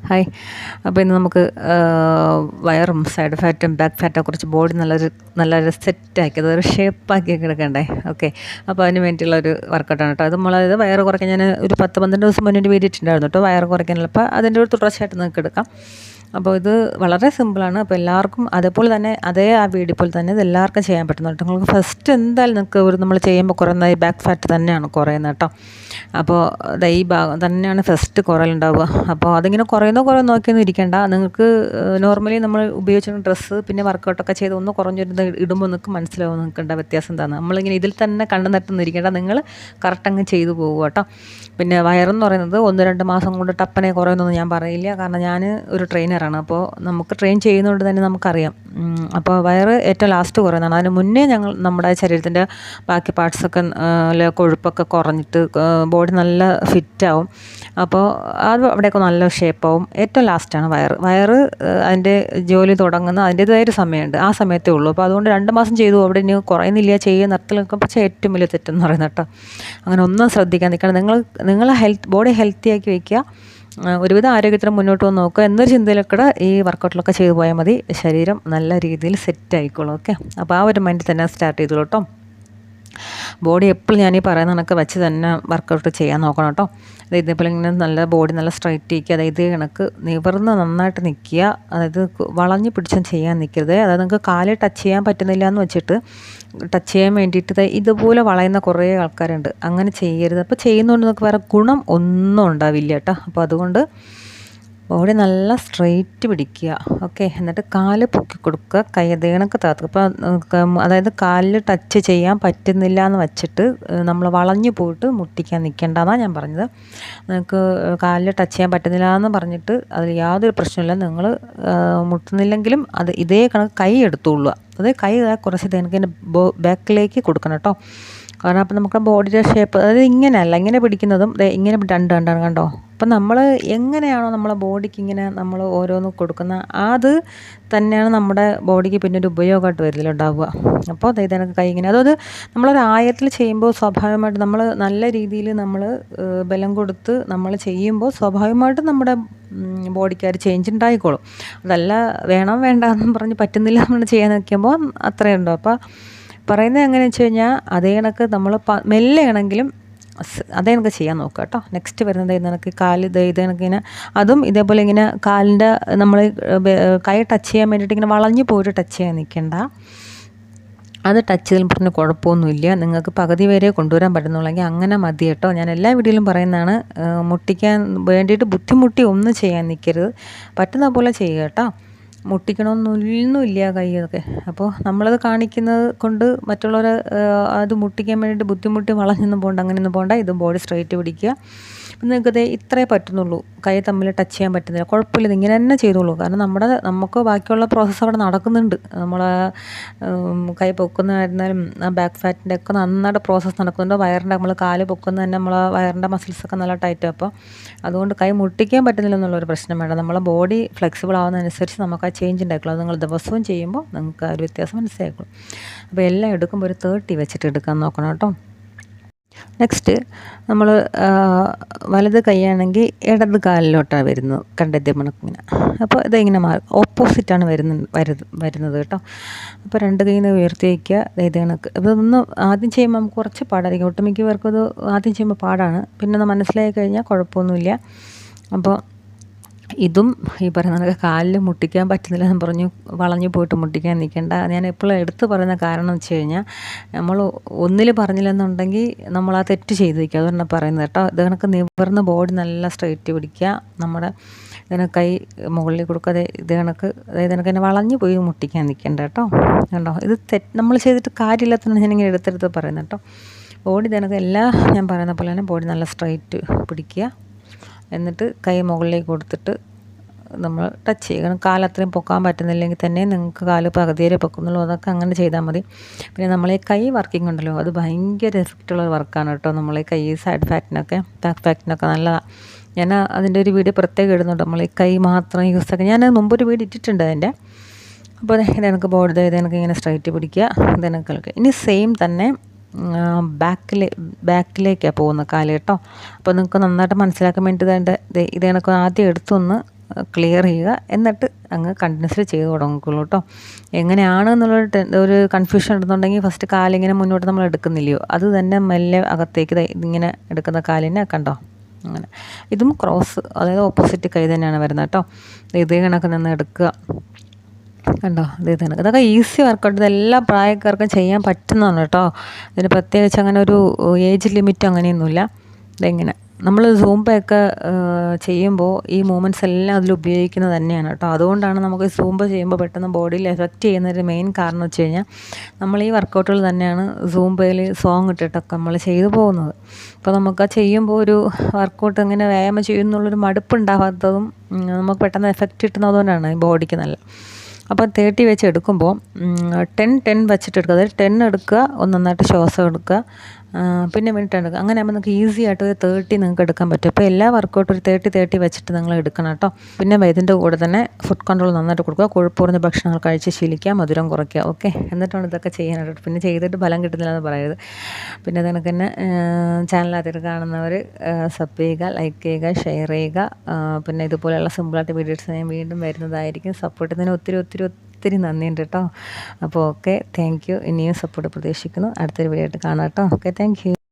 Hi. അപ്പോൾ ഇന്ന് നമുക്ക് വയറും സൈഡ് ഫാറ്റും ബാക്ക് ഫാറ്റൊക്കെ കുറിച്ച് ബോഡി നല്ലൊരു സെറ്റാക്കി അതൊരു ഷേപ്പാക്കിയൊക്കെ എടുക്കണ്ടേ. ഓക്കെ, അപ്പോൾ അതിന് വേണ്ടിയിട്ടുള്ളൊരു വർക്കൗട്ടാണ് കേട്ടോ. അത് നമ്മളത് വയറ് കുറയ്ക്കാൻ ഞാൻ ഒരു 10-12 ദിവസം മുന്നേ വീഡിയോ ഇട്ടിട്ടുണ്ടായിരുന്നു കേട്ടോ, വയറ് കുറയ്ക്കാനുള്ള. അപ്പോൾ അതിൻ്റെ ഒരു തുടർച്ചയായിട്ട് നിങ്ങൾക്ക് എടുക്കാം. അപ്പോൾ ഇത് വളരെ സിമ്പിളാണ്. അപ്പോൾ എല്ലാവർക്കും അതേപോലെ തന്നെ ആ വീഡിയോ പോലെ തന്നെ ഇത് എല്ലാവർക്കും ചെയ്യാൻ പറ്റുന്ന കേട്ടോ. നിങ്ങൾക്ക് ഫസ്റ്റ് എന്തായാലും നിങ്ങൾക്ക് നമ്മൾ ചെയ്യുമ്പോൾ കുറയുന്ന ഈ ബാക്ക് ഫാറ്റ് തന്നെയാണ് കുറയുന്നത് കേട്ടോ. അപ്പോൾ ഈ ഭാഗം തന്നെയാണ് ഫസ്റ്റ് കുറയലുണ്ടാവുക. അപ്പോൾ അതിങ്ങനെ കുറയുന്നോ നോക്കിയൊന്നും ഇരിക്കേണ്ട. നിങ്ങൾക്ക് നോർമലി നമ്മൾ ഉപയോഗിച്ചിരുന്ന ഡ്രസ്സ് പിന്നെ വർക്കൗട്ടൊക്കെ ചെയ്ത് ഒന്ന് കുറഞ്ഞിരുന്ന് ഇടുമ്പോൾ നിങ്ങൾക്ക് മനസ്സിലാവും നിങ്ങൾക്ക് വ്യത്യാസം എന്താണ്. നമ്മളിങ്ങനെ ഇതിൽ തന്നെ കണ്ടു നട്ടൊന്നും ഇരിക്കേണ്ട, നിങ്ങൾ കറക്റ്റ് അങ്ങ് ചെയ്തു പോകുക കേട്ടോ. പിന്നെ വയറെന്ന് പറയുന്നത് 1-2 മാസം കൊണ്ട് ടപ്പനെ കുറയുന്നൊന്നും ഞാൻ പറയില്ല. കാരണം ഞാൻ ഒരു ട്രെയിനറാണ്. അപ്പോൾ നമുക്ക് ട്രെയിൻ ചെയ്യുന്നതുകൊണ്ട് തന്നെ നമുക്കറിയാം. അപ്പോൾ വയറ് ഏറ്റവും ലാസ്റ്റ് കുറയുന്നതാണ്. അതിന് മുന്നേ നമ്മുടെ ശരീരത്തിൻ്റെ ബാക്കി പാർട്സൊക്കെ കൊഴുപ്പൊക്കെ കുറഞ്ഞിട്ട് ബോഡി നല്ല ഫിറ്റാവും. അപ്പോൾ അത് അവിടെയൊക്കെ നല്ല ഷേപ്പാവും. ഏറ്റവും ലാസ്റ്റാണ് വയറ് അതിൻ്റെ ജോലി തുടങ്ങുന്ന അതിൻ്റേതായൊരു സമയമുണ്ട്, ആ സമയത്തേ ഉള്ളൂ. അപ്പോൾ അതുകൊണ്ട് 2 മാസം ചെയ്തു അവിടെ ഇനി കുറയുന്നില്ല ചെയ്യുക നിർത്തലൊക്കെ. പക്ഷേ ഏറ്റവും വലിയ തെറ്റെന്ന് പറയുന്നത് കേട്ടോ. അങ്ങനെ ഒന്നും ശ്രദ്ധിക്കാൻ നിൽക്കണം. നിങ്ങൾ ബോഡി ഹെൽത്തി ആക്കി വയ്ക്കുക, ഒരുവിധം ആരോഗ്യത്തിന് മുന്നോട്ട് വന്ന് നോക്കുക എന്നൊരു ചിന്തയിലൊക്കെ ഈ വർക്കൗട്ടിലൊക്കെ ചെയ്തു പോയാൽ മതി. ശരീരം നല്ല രീതിയിൽ സെറ്റ് ആയിക്കോളും. ഓക്കെ, അപ്പോൾ ആ ഒരു മൈൻഡിൽ തന്നെ സ്റ്റാർട്ട് ചെയ്തോളൂ കേട്ടോ. ബോഡി എപ്പോഴും ഞാൻ ഈ പറയുന്ന കണക്ക് വെച്ച് തന്നെ വർക്കൗട്ട് ചെയ്യാൻ നോക്കണം കേട്ടോ. ഇതേപോലെ ഇങ്ങനെ നല്ല ബോഡി നല്ല സ്ട്രൈറ്റ് ഇരിക്കുക, അതായത് കണക്ക് നിവർന്ന് നന്നായിട്ട് നിൽക്കുക. അതായത് വളഞ്ഞ് പിടിച്ചും ചെയ്യാൻ നിൽക്കരുത്. അതായത് നിങ്ങൾക്ക് കാല് ടച്ച് ചെയ്യാൻ പറ്റുന്നില്ല എന്ന് വെച്ചിട്ട് ടച്ച് ചെയ്യാൻ വേണ്ടിയിട്ട് ഇതുപോലെ വളയുന്ന കുറേ ആൾക്കാരുണ്ട്. അങ്ങനെ ചെയ്യരുത്. അപ്പോൾ ചെയ്യുന്നതുകൊണ്ട് നിങ്ങൾക്ക് വേറെ ഗുണം ഒന്നും ഉണ്ടാവില്ല കേട്ടോ. അപ്പോൾ അതുകൊണ്ട് ബോഡി നല്ല സ്ട്രെയിറ്റ് പിടിക്കുക. ഓക്കെ, എന്നിട്ട് കാല് പൊക്കി കൊടുക്കുക, കൈ കണക്ക് താത്തുക. അപ്പോൾ അതായത് കാലിൽ ടച്ച് ചെയ്യാൻ പറ്റുന്നില്ല എന്ന് വെച്ചിട്ട് നമ്മൾ വളഞ്ഞു പോയിട്ട് മുട്ടിക്കാൻ നിൽക്കേണ്ടതാണ് ഞാൻ പറഞ്ഞത്. നിങ്ങൾക്ക് കാലിൽ ടച്ച് ചെയ്യാൻ പറ്റുന്നില്ല എന്ന് പറഞ്ഞിട്ട് അതിൽ യാതൊരു പ്രശ്നമില്ല. നിങ്ങൾ മുട്ടുന്നില്ലെങ്കിലും ഇതേ കണക്ക് കൈ എടുത്തുകൊള്ളുക. അതേ കൈ കുറച്ച് എനിക്ക് ബാക്കിലേക്ക് കൊടുക്കണം കേട്ടോ. കാരണം അപ്പം നമുക്ക് ബോഡിയുടെ ഷേപ്പ് അതായത് ഇങ്ങനെയല്ല, ഇങ്ങനെ പിടിക്കുന്നതും ഇങ്ങനെ രണ്ടാണ് കണ്ടോ. അപ്പം നമ്മൾ എങ്ങനെയാണോ നമ്മളെ ബോഡിക്ക് ഇങ്ങനെ നമ്മൾ ഓരോന്ന് കൊടുക്കുന്ന അത് തന്നെയാണ് നമ്മുടെ ബോഡിക്ക് പിന്നെ ഒരു ഉപയോഗമായിട്ട് വരലുണ്ടാവുക. അപ്പോൾ അതായത് എനിക്ക് കൈ ഇങ്ങനെ അതായത് നമ്മളൊരു ആയത്തിൽ ചെയ്യുമ്പോൾ സ്വാഭാവികമായിട്ട് നമ്മൾ നല്ല രീതിയിൽ നമ്മൾ ബലം കൊടുത്ത് നമ്മൾ ചെയ്യുമ്പോൾ സ്വാഭാവികമായിട്ടും നമ്മുടെ ബോഡിക്ക് ഒരു ചേഞ്ച് ഉണ്ടായിക്കോളും. അതല്ല വേണം വേണ്ട എന്നും പറഞ്ഞ് പറ്റുന്നില്ല നമ്മൾ ചെയ്യാൻ നിൽക്കുമ്പോൾ അത്രയും ഉണ്ടോ. അപ്പോൾ പറയുന്നത് എങ്ങനെയാണെന്ന് വെച്ച് കഴിഞ്ഞാൽ അതേ കണക്ക് നമ്മൾ മെല്ലെയാണെങ്കിലും അതേ കണക്ക് ചെയ്യാൻ നോക്കുക കേട്ടോ. നെക്സ്റ്റ് വരുന്നത് കണക്ക് കാല് ഇത് കണക്കിങ്ങനെ അതും ഇതേപോലെ ഇങ്ങനെ കാലിൻ്റെ നമ്മൾ കൈ ടച്ച് ചെയ്യാൻ വേണ്ടിയിട്ട് ഇങ്ങനെ വളഞ്ഞു പോയിട്ട് ടച്ച് ചെയ്യാൻ നിൽക്കേണ്ട. അത് ടച്ച് ചെയ്തതിൽ പറഞ്ഞ് കുഴപ്പമൊന്നുമില്ല. നിങ്ങൾക്ക് പകുതി വരെ കൊണ്ടുവരാൻ പറ്റുന്നുള്ളെങ്കിൽ അങ്ങനെ മതി കേട്ടോ. ഞാൻ എല്ലാ വീഡിയോയിലും പറയുന്നതാണ്, മുട്ടിക്കാൻ വേണ്ടിയിട്ട് ബുദ്ധിമുട്ടി ഒന്നും ചെയ്യാൻ നിൽക്കരുത്. പറ്റുന്ന പോലെ ചെയ്യുക കേട്ടോ. മുട്ടിക്കണമെന്നൊന്നുമില്ല കൈയൊക്കെ. അപ്പോൾ നമ്മളത് കാണിക്കുന്നത് കൊണ്ട് മറ്റുള്ളവർ അത് മുട്ടിക്കാൻ വേണ്ടിയിട്ട് ബുദ്ധിമുട്ടി വളഞ്ഞൊന്നും പോകണ്ട, അങ്ങനെയൊന്നും പോകണ്ട. ഇത് ബോഡി സ്ട്രൈറ്റ് പിടിക്കുക. നിങ്ങൾക്കത് ഇത്രേ പറ്റുന്നുള്ളൂ. കൈ തമ്മിൽ ടച്ച് ചെയ്യാൻ പറ്റുന്നില്ല, കുഴപ്പമില്ല, ഇങ്ങനെ തന്നെ ചെയ്തോളൂ. കാരണം നമുക്ക് ബാക്കിയുള്ള പ്രോസസ്സ് അവിടെ നടക്കുന്നുണ്ട്. നമ്മൾ കൈ പൊക്കുന്നതായിരുന്നാലും ബാക്ക് ഫാറ്റിൻ്റെ ഒക്കെ നന്നായിട്ട് പ്രോസസ്സ് നടക്കുന്നുണ്ട്. വയറിൻ്റെ നമ്മൾ കാല് പൊക്കുന്ന തന്നെ നമ്മളെ വയറിൻ്റെ മസിൽസൊക്കെ നല്ല ടൈറ്റ്. അപ്പോൾ അതുകൊണ്ട് കൈ മുട്ടിക്കാൻ പറ്റുന്നില്ല എന്നുള്ളൊരു പ്രശ്നം വേണ്ട. നമ്മളെ ബോഡി ഫ്ലെക്സിബിൾ ആവുന്നതനുസരിച്ച് നമുക്ക് ആ ചേഞ്ച് ഉണ്ടായിക്കോളും. അത് നിങ്ങൾ ദിവസവും ചെയ്യുമ്പോൾ നിങ്ങൾക്ക് ആ ഒരു വ്യത്യാസം മനസ്സിലായിക്കോളും. അപ്പോൾ എല്ലാം എടുക്കുമ്പോൾ ഒരു 30 വെച്ചിട്ട് എടുക്കാൻ നോക്കണം കേട്ടോ. നെക്സ്റ്റ് നമ്മൾ വലത് കൈയാണെങ്കിൽ ഇടത് കാലിലോട്ടാണ് വരുന്നത്, കണ്ടെത്തിയ മണക്കിങ്ങനെ. അപ്പോൾ ഇതിങ്ങനെ ഓപ്പോസിറ്റാണ് വരുന്നത് കേട്ടോ. അപ്പോൾ 2 കൈയിൽ നിന്ന് ഉയർത്തി വയ്ക്കുക. ഇത് കണക്ക് ഇതൊന്ന് ആദ്യം ചെയ്യുമ്പോൾ നമുക്ക് കുറച്ച് പാടായിരിക്കും. ഒട്ടുമിക്ക പേർക്കും ഇത് ആദ്യം ചെയ്യുമ്പോൾ പാടാണ്. പിന്നെ ഒന്ന് മനസ്സിലായി കഴിഞ്ഞാൽ കുഴപ്പമൊന്നുമില്ല. അപ്പോൾ ഇതും ഈ പറയുന്ന കാലിൽ മുട്ടിക്കാൻ പറ്റുന്നില്ല എന്ന് പറഞ്ഞു വളഞ്ഞു പോയിട്ട് മുട്ടിക്കാൻ നിൽക്കേണ്ട. ഞാൻ എപ്പോഴും എടുത്ത് പറയുന്ന കാരണം എന്ന് വെച്ച് കഴിഞ്ഞാൽ നമ്മൾ ഒന്നിൽ പറഞ്ഞില്ലെന്നുണ്ടെങ്കിൽ നമ്മൾ ആ തെറ്റ് ചെയ്ത് വയ്ക്കുക. അതുകൊണ്ടാണ് പറയുന്നത് കേട്ടോ. ഇത് കണക്ക് നിവർന്ന് ബോഡി നല്ല സ്ട്രൈറ്റ് പിടിക്കുക. നമ്മുടെ ഇതിനെ കൈ മുകളിൽ കൊടുക്കാതെ ഇത് കണക്ക് അതായത് കണക്ക് തന്നെ വളഞ്ഞു പോയി മുട്ടിക്കാൻ നിൽക്കേണ്ട കേട്ടോ. കണ്ടോ, ഇത് നമ്മൾ ചെയ്തിട്ട് കാര്യമില്ലാത്തതാണ് ഞാനിങ്ങനെ എടുത്തെടുത്ത് പറയുന്നത് കേട്ടോ. ബോഡി ഇതിനൊക്കെ എല്ലാം ഞാൻ പറയുന്ന പോലെ തന്നെ ബോഡി നല്ല സ്ട്രൈറ്റ് പിടിക്കുക. എന്നിട്ട് കൈ മുകളിലേക്ക് കൊടുത്തിട്ട് നമ്മൾ ടച്ച് ചെയ്യണം. കാലത്രയും പൊക്കാൻ പറ്റുന്നില്ലെങ്കിൽ തന്നെ നിങ്ങൾക്ക് കാല് പകുതി വരെ പൊക്കുന്നുള്ളൂ. അതൊക്കെ അങ്ങനെ ചെയ്താൽ മതി. പിന്നെ നമ്മളെ കൈ വർക്കിംഗ് ഉണ്ടല്ലോ, അത് ഭയങ്കര എഫക്റ്റുള്ള വർക്കാണ് കേട്ടോ. നമ്മളെ കൈ സൈഡ് ഫാറ്റിനൊക്കെ ബാക്ക് ഫാറ്റിനൊക്കെ നല്ലതാണ്. ഞാൻ അതിൻ്റെ ഒരു വീഡിയോ പ്രത്യേകം ഇടുന്നുണ്ട്. നമ്മൾ ഈ കൈ മാത്രം യൂസ് ആക്കി ഞാൻ മുമ്പൊരു വീഡിയോ ഇട്ടിട്ടുണ്ട് അതിൻ്റെ. അപ്പോൾ ഇതെനിക്ക് ബോഡി ഇതെനിക്ക് ഇങ്ങനെ സ്ട്രൈറ്റ് പിടിക്കുക. ഇതെനിക്ക് ഇനി സെയിം തന്നെ ബാക്കിലേക്കാണ് പോകുന്നത് കാല് കേട്ടോ. അപ്പോൾ നിങ്ങൾക്ക് നന്നായിട്ട് മനസ്സിലാക്കാൻ വേണ്ടി ഇത് കണക്ക് ആദ്യം എടുത്തൊന്ന് ക്ലിയർ ചെയ്യുക. എന്നിട്ട് അങ്ങ് കണ്ടിന്യൂസ്ലി ചെയ്ത് തുടങ്ങിക്കോളൂ കേട്ടോ. എങ്ങനെയാണ് ഒരു കൺഫ്യൂഷൻ ഉണ്ടെന്നുണ്ടെങ്കിൽ ഫസ്റ്റ് കാലിങ്ങനെ മുന്നോട്ട് നമ്മൾ എടുക്കുന്നില്ലയോ, അത് തന്നെ മെല്ലെ അകത്തേക്ക് ഇങ്ങനെ എടുക്കുന്ന കാലിനെ കണ്ടോ, അങ്ങനെ. ഇതും ക്രോസ്, അതായത് ഓപ്പോസിറ്റ് കൈ തന്നെയാണ് വരുന്നത് കേട്ടോ. ഇതേ കണക്ക് നിന്ന് എടുക്കുക, കണ്ടോ, ഇതേ കണക്ക്. ഇതൊക്കെ ഈസി വർക്കൗട്ട്, ഇതെല്ലാ പ്രായക്കാർക്കും ചെയ്യാൻ പറ്റുന്നതാണ് കേട്ടോ. ഇതിന് പ്രത്യേകിച്ച് അങ്ങനെ ഒരു ഏജ് ലിമിറ്റ് അങ്ങനെയൊന്നുമില്ല. ഇതെങ്ങനെ നമ്മൾ സൂംബയൊക്കെ ചെയ്യുമ്പോൾ ഈ മൂമെൻറ്റ്സ് എല്ലാം അതിൽ ഉപയോഗിക്കുന്നത് തന്നെയാണ് കേട്ടോ. അതുകൊണ്ടാണ് നമുക്ക് സൂംബ ചെയ്യുമ്പോൾ പെട്ടെന്ന് ബോഡിയിൽ എഫക്റ്റ് ചെയ്യുന്നൊരു മെയിൻ കാരണം വെച്ച് കഴിഞ്ഞാൽ നമ്മൾ ഈ വർക്കൗട്ടുകൾ തന്നെയാണ് സൂംബയിൽ സോങ് ഇട്ടിട്ടൊക്കെ നമ്മൾ ചെയ്തു പോകുന്നത്. അപ്പോൾ നമുക്ക് ചെയ്യുമ്പോൾ ഒരു വർക്കൗട്ട് ഇങ്ങനെ വ്യായാമം ചെയ്യുന്നുള്ളൊരു മടുപ്പുണ്ടാവാത്തതും നമുക്ക് പെട്ടെന്ന് എഫക്റ്റ് കിട്ടുന്നതുകൊണ്ടാണ് ഈ ബോഡിക്ക് നല്ല. അപ്പോൾ 30 വെച്ച് എടുക്കുമ്പോൾ 10 വെച്ചിട്ട് എടുക്കുക. അതായത് 10 എടുക്കുക, നന്നായിട്ട് ശ്വാസം എടുക്കുക, പിന്നെ മിനിറ്റ് എടുക്കുക. അങ്ങനെ ആകുമ്പോൾ നിങ്ങൾക്ക് ഈസി ആയിട്ട് ഒരു 30 നിങ്ങൾക്ക് എടുക്കാൻ പറ്റും. അപ്പോൾ എല്ലാ വർക്കൗട്ടും ഒരു 30 വെച്ചിട്ട് നിങ്ങൾ എടുക്കണം കേട്ടോ. പിന്നെ ഇതിൻ്റെ കൂടെ തന്നെ ഫുഡ് കൺട്രോൾ നന്നായിട്ട് കൊടുക്കുക. കൊഴുപ്പ് കുറഞ്ഞ ഭക്ഷണങ്ങൾ കഴിച്ച് ശീലിക്കുക, മധുരം കുറയ്ക്കുക. ഓക്കെ, എന്നിട്ടാണ് ഇതൊക്കെ ചെയ്യാനായിട്ട്. പിന്നെ ചെയ്തിട്ട് ഫലം കിട്ടുന്നില്ല എന്ന് പറയരുത്. പിന്നെ അതിനൊക്കെ തന്നെ ചാനലകത്ത് കാണുന്നവർ സബ് ചെയ്യുക, ലൈക്ക് ചെയ്യുക, ഷെയർ ചെയ്യുക. പിന്നെ ഇതുപോലെയുള്ള സിമ്പിളായിട്ട് വീഡിയോസ് ഞാൻ വീണ്ടും വരുന്നതായിരിക്കും. സപ്പോർട്ട് ചെയ്യുന്നതിന് ഒത്തിരി നന്ദിയുണ്ട് കേട്ടോ. അപ്പോൾ ഓക്കെ, താങ്ക് യു. ഇനിയും സപ്പോർട്ട് പ്രതീക്ഷിക്കുന്നു. അടുത്തൊരു വീഡിയോ ആയിട്ട് കാണാം കേട്ടോ. Okay, thank you.